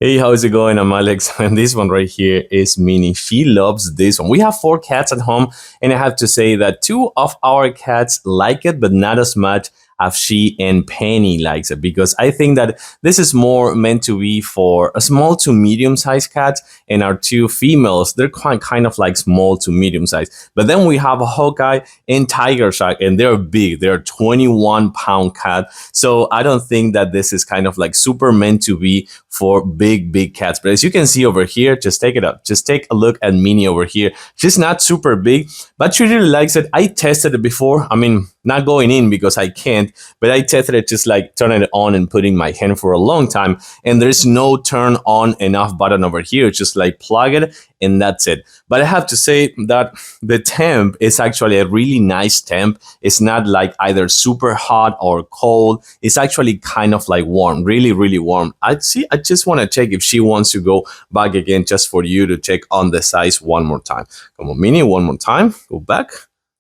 Hey, how's it going? I'm Alex, and this one right here is Minnie. She loves this one. We have four cats at home, and I have to say that two of our cats like it, but not as much as she and Penny likes it, because I think that this is more meant to be for a small to medium sized cat, and our two females, they're kind of like small to medium size. But then we have a Hawkeye and Tiger Shark, and they're big. They're 21-pound cat. So I don't think that this is kind of like super meant to be for big cats. But as you can see over here, just take it up. Just take a look at Minnie over here. She's not super big, but she really likes it. I tested it before. I mean, not going in because I can't, but I tested it just like turning it on and putting my hand for a long time. And there's no turn on and off button over here. Just like plug it and that's it. But I have to say that the temp is actually a really nice temp. It's not like either super hot or cold. It's actually kind of like warm, really warm. I just want to check if she wants to go back again, just for you to check on the size one more time. Come on, Minnie, one more time. Go back.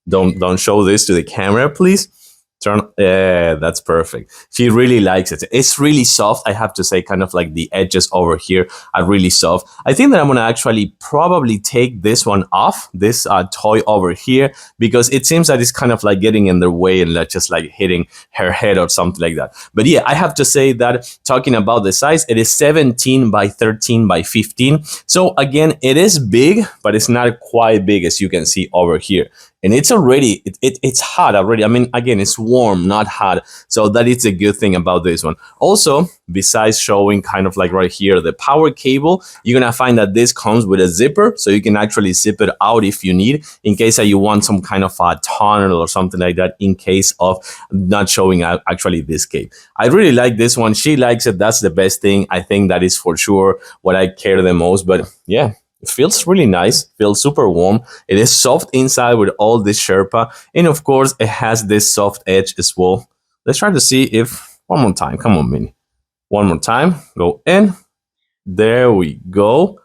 Don't show this to the camera, please. Turn. Yeah, that's perfect. She really likes it. It's really soft. I have to say, kind of like the edges over here are really soft. I think that I'm gonna actually probably take this one off, this toy over here, because it seems that it's kind of like getting in the way and like just like hitting her head or something like that. But yeah, I have to say that talking about the size, it is 17 by 13 by 15. So again, it is big, but it's not quite big as you can see over here. And it's already, it's hot already. I mean, again, it's warm, not hot. So that is a good thing about this one. Also, besides showing kind of like right here, the power cable, you're going to find that this comes with a zipper. So you can actually zip it out if you need, in case that you want some kind of a tunnel or something like that, in case of not showing actually this cable. I really like this one. She likes it. That's the best thing. I think that is for sure what I care the most. But yeah. It feels really nice, feels super warm. It is soft inside with all this Sherpa. And of course, it has this soft edge as well. Let's try to see if, one more time, come on, Minnie. One more time, go in. There we go.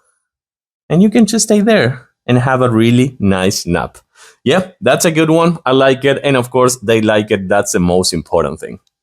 And you can just stay there and have a really nice nap. Yeah, that's a good one. I like it. And of course, they like it. That's the most important thing.